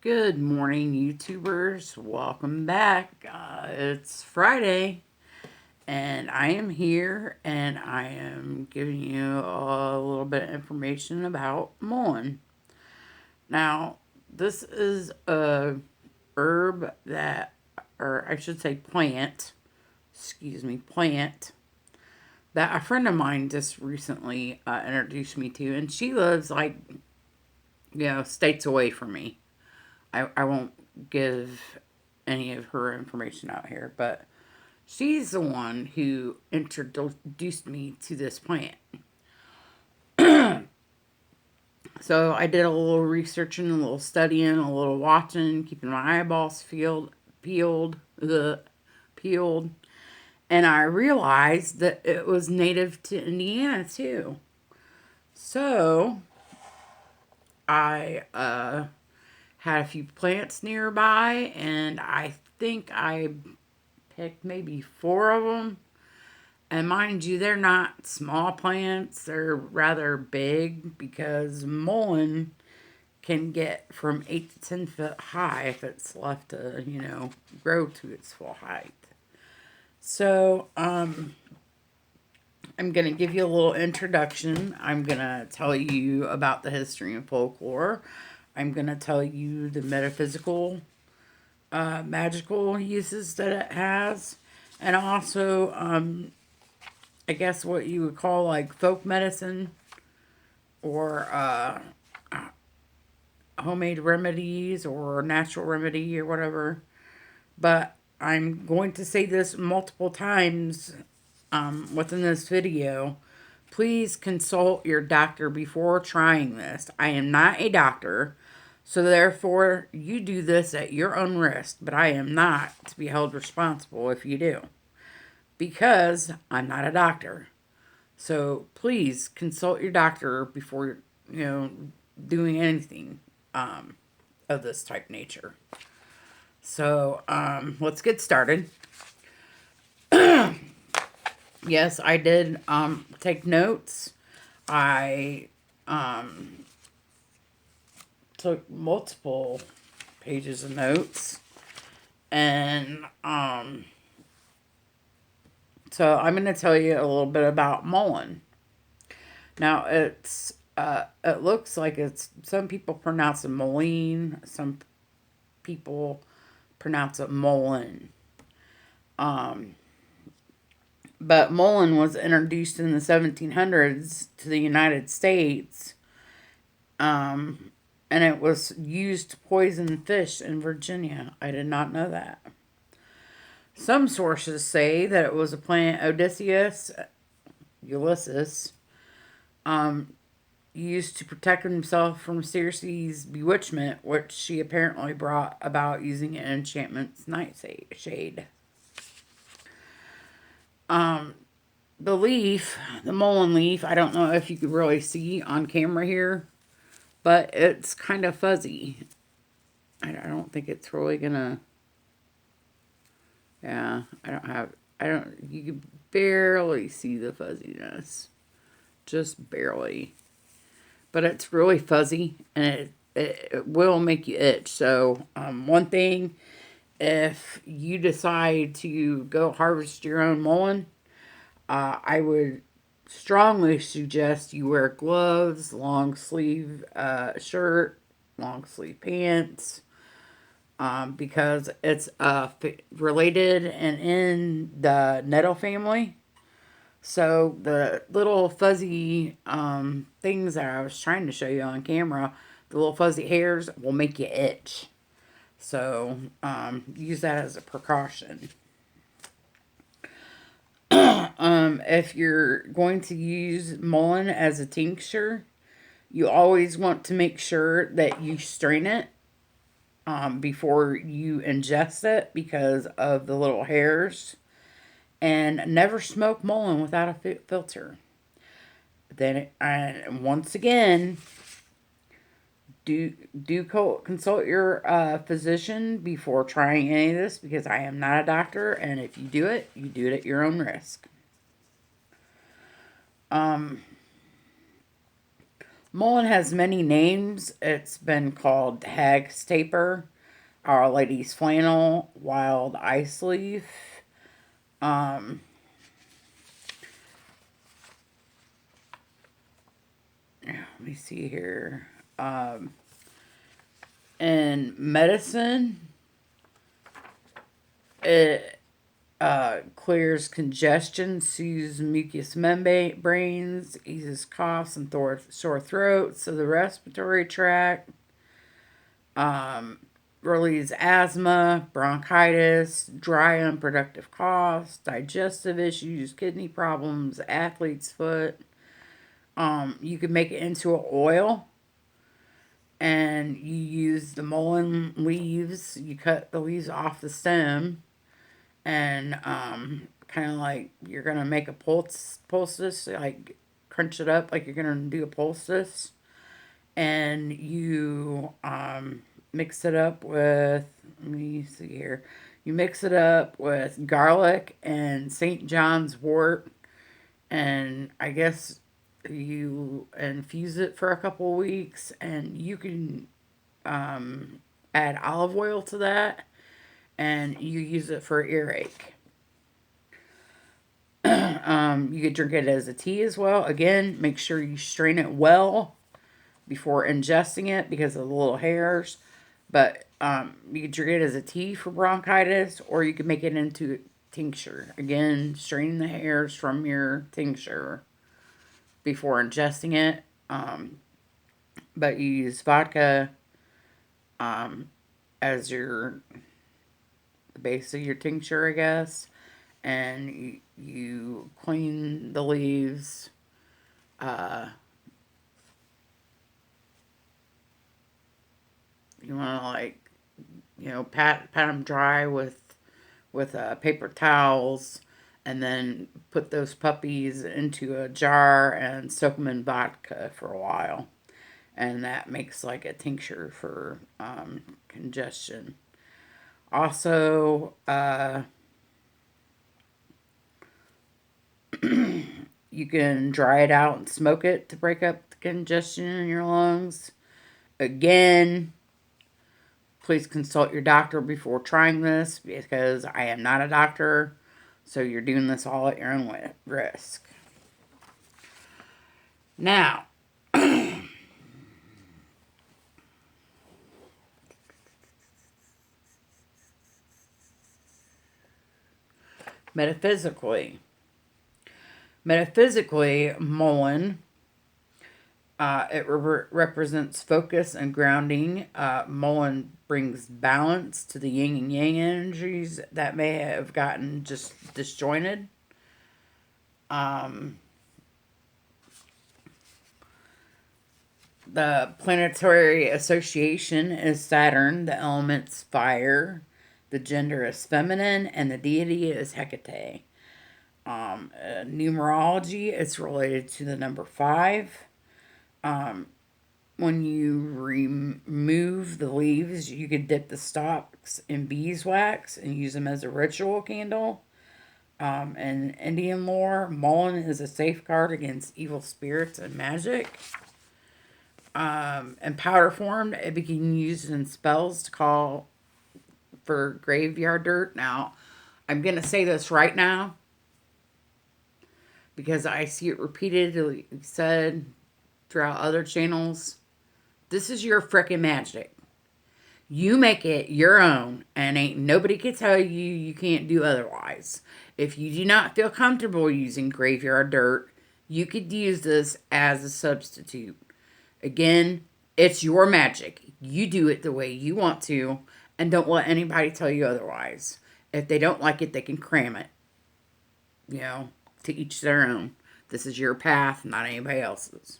Good morning, YouTubers. Welcome back. It's Friday, and I am here, and I am giving you a little bit of information about Mullein. Now, this is a herb that, or I should say plant that a friend of mine just recently introduced me to, and she lives like, states away from me. I won't give any of her information out here, but she's the one who introduced me to this plant. So I did a little researching, a little studying, a little watching, keeping my eyeballs peeled, and I realized that it was native to Indiana too. So I had a few plants nearby, and I think I picked maybe four of them. And mind you, they're not small plants, they're rather big because mullein can get from 8 to 10 foot high if it's left to, grow to its full height. So, I'm going to give you a little introduction. I'm going to tell you about the history and folklore. I'm going to tell you the metaphysical, magical uses that it has. And also, I guess what you would call like folk medicine or homemade remedies or natural remedy or whatever. But I'm going to say this multiple times within this video. Please consult your doctor before trying this. I am not a doctor, so therefore you do this at your own risk, but I am not to be held responsible if you do, because I'm not a doctor. So please consult your doctor before, you know, doing anything of this type nature. So let's get started. Yes, I did take notes. I took multiple pages of notes. And so I'm going to tell you a little bit about mullein. Now, it looks like it's, some people pronounce it Mullein, some people pronounce it Mullein. Um, but mullein was introduced in the 1700s to the United States, and it was used to poison fish in Virginia. I did not know that. Some sources say that it was a plant Ulysses, um, used to protect himself from Circe's bewitchment, which she apparently brought about using an enchantment's nightshade. Um, the leaf, the mullein leaf, I don't know if you could really see on camera here, but it's kind of fuzzy. I don't think it's really gonna, yeah, you can barely see the fuzziness. Just barely. But it's really fuzzy, and it will make you itch. So, one thing, if you decide to go harvest your own mullein, I would strongly suggest you wear gloves, long sleeve shirt, long sleeve pants, because it's related and in the nettle family. So the little fuzzy things that I was trying to show you on camera, the little fuzzy hairs will make you itch. So use that as a precaution. If you're going to use mullein as a tincture, you always want to make sure that you strain it before you ingest it because of the little hairs. And never smoke mullein without a filter. Then, and once again, consult your physician before trying any of this, because I am not a doctor, and if you do it at your own risk. Um, Mullein has many names. It's been called Hag's Taper, Our Lady's Flannel, Wild Ice Leaf. Um, Let me see here. Um, in medicine, it clears congestion, soothes mucous membranes, eases coughs and sore throats of the respiratory tract, um, relieves asthma, bronchitis, dry, unproductive coughs, digestive issues, kidney problems, athlete's foot. You can make it into an oil, and you use the mullein leaves. You cut the leaves off the stem, and kind of like you're gonna make a poultice, like crunch it up like you're gonna do a poultice, and you mix it up with. Let me see here. You mix it up with garlic and St. John's wort, and I guess you infuse it for a couple weeks, and you can add olive oil to that, and you use it for earache. You could drink it as a tea as well. Again, make sure you strain it well before ingesting it because of the little hairs. But you could drink it as a tea for bronchitis, or you could make it into tincture. Again, strain the hairs from your tincture before ingesting it. But you use vodka as your the base of your tincture, I guess, and you clean the leaves. Uh, you want to like pat them dry with paper towels, and then put those puppies into a jar and soak them in vodka for a while, and that makes like a tincture for congestion. Also, you can dry it out and smoke it to break up the congestion in your lungs. Again, please consult your doctor before trying this because I am not a doctor, so you're doing this all at your own risk. Now, metaphysically. Metaphysically, Mullein, it represents focus and grounding. Mullein brings balance to the yin and yang energies that may have gotten just disjointed. Um, the planetary association is Saturn, the element's fire, the gender is feminine, and the deity is Hecate. Numerology, it's related to the number 5. Um, when you remove the leaves, you could dip the stalks in beeswax and use them as a ritual candle. In Indian lore, mullein is a safeguard against evil spirits and magic. In powder form, it became used in spells to call for graveyard dirt. Now, I'm going to say this right now because I see it repeatedly said throughout other channels. This is your frickin' magic. You make it your own, and ain't nobody can tell you can't do otherwise. If you do not feel comfortable using graveyard dirt, you could use this as a substitute. Again, it's your magic. You do it the way you want to, and don't let anybody tell you otherwise. If they don't like it, they can cram it. To each their own. This is your path, not anybody else's.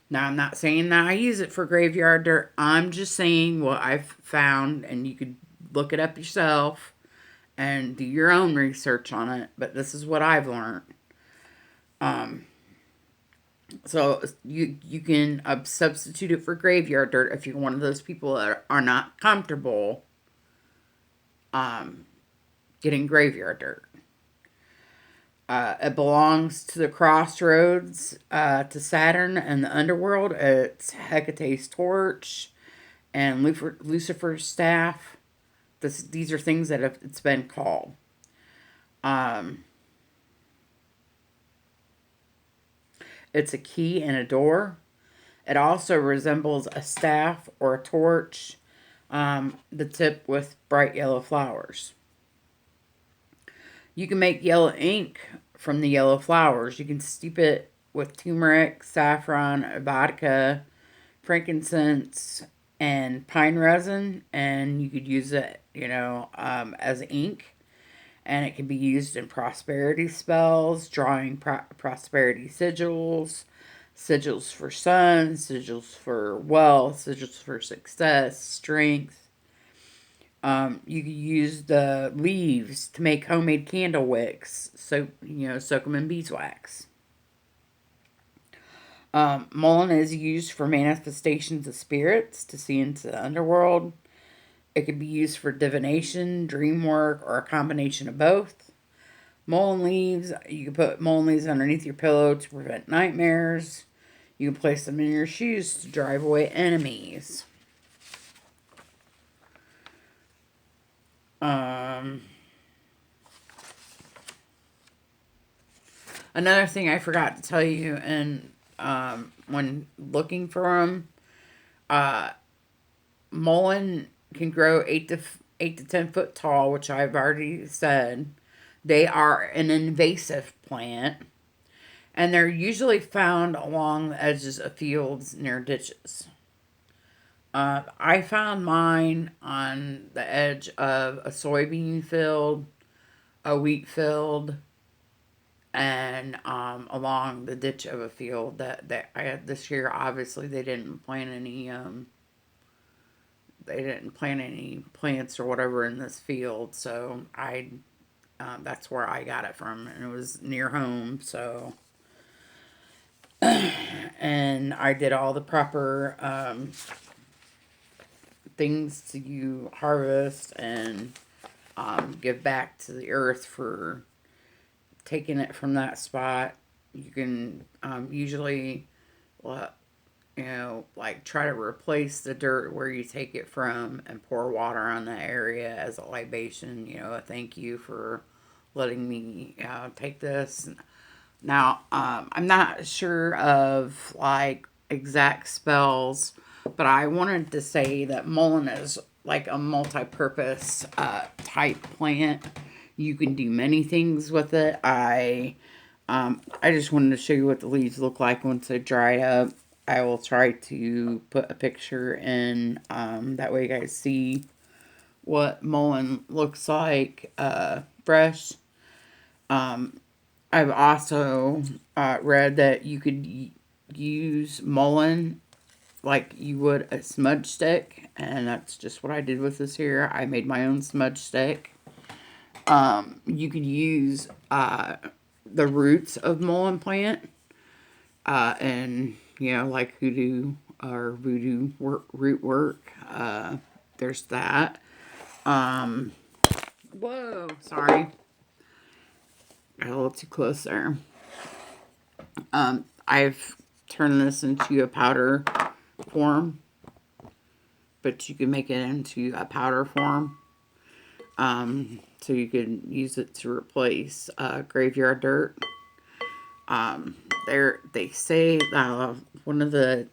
Now, I'm not saying that I use it for graveyard dirt. I'm just saying what I've found, and you could look it up yourself and do your own research on it. But this is what I've learned. So you can substitute it for graveyard dirt if you're one of those people that are not comfortable getting graveyard dirt. It belongs to the crossroads to Saturn and the underworld. It's Hecate's torch and Lucifer's staff. These are things that it's been called. Um, it's a key and a door. It also resembles a staff or a torch, the tip with bright yellow flowers. You can make yellow ink from the yellow flowers. You can steep it with turmeric, saffron, vodka, frankincense, and pine resin, and you could use it, as ink. And it can be used in prosperity spells, drawing prosperity sigils, sigils for sun, sigils for wealth, sigils for success, strength. You can use the leaves to make homemade candle wicks. So, soak them in beeswax. Mullein is used for manifestations of spirits to see into the underworld. It can be used for divination, dream work, or a combination of both. Mullein leaves, you can put mullein leaves underneath your pillow to prevent nightmares. You can place them in your shoes to drive away enemies. Another thing I forgot to tell you, and when looking for them, mullein can grow 8 to 10 foot tall, which I've already said. They are an invasive plant, and they're usually found along the edges of fields near ditches. I found mine on the edge of a soybean field, a wheat field, and along the ditch of a field that I had this year. Obviously, they didn't plant any plants or whatever in this field, so that's where I got it from, and it was near home. So, and I did all the proper things to harvest and give back to the earth for taking it from that spot. You can usually, like try to replace the dirt where you take it from and pour water on the area as a libation, a thank you for letting me take this. Now, I'm not sure of like exact spells, but I wanted to say that mullein is like a multi-purpose type plant. You can do many things with it. I just wanted to show you what the leaves look like once they dry up. I will try to put a picture in, that way you guys see what mullein looks like fresh. I've also read that you could use mullein like you would a smudge stick, and that's just what I did with this here. I made my own smudge stick. You could use the roots of mullein plant, and like hoodoo or voodoo root work. There's that. Whoa, sorry, got a little too close there. I've turned this into a powder form, but you can make it into a powder form. So you can use it to replace graveyard dirt. They say one of the,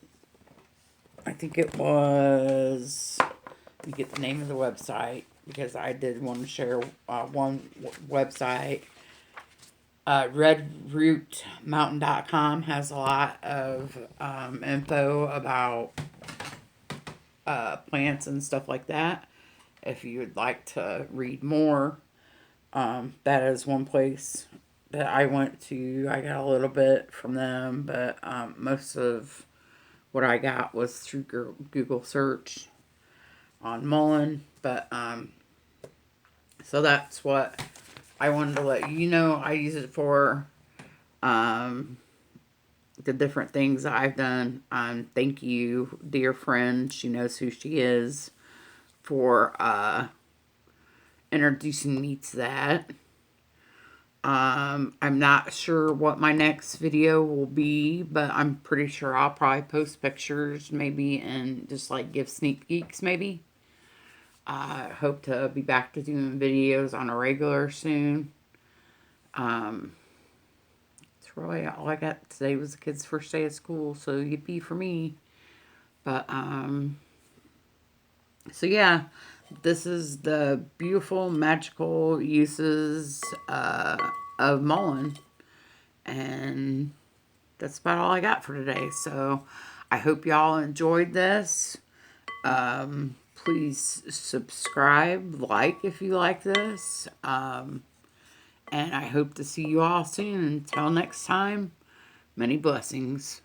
I think it was, let me get the name of the website because I did want to share one website. Redrootmountain.com has a lot of info about plants and stuff like that. If you would like to read more, that is one place that I went to. I got a little bit from them, but most of what I got was through Google search on mullein. But so that's what I wanted to let you know. I use it for the different things I've done. Thank you, dear friend. She knows who she is, for introducing me to that. I'm not sure what my next video will be, but I'm pretty sure I'll probably post pictures maybe and just like give sneak peeks maybe. I hope to be back to doing videos on a regular soon. It's really all I got today was the kids' first day of school, so yippee for me. But, so yeah, this is the beautiful, magical uses of mullein. And that's about all I got for today. So I hope y'all enjoyed this. Please subscribe, like if you like this. And I hope to see you all soon. Until next time, many blessings.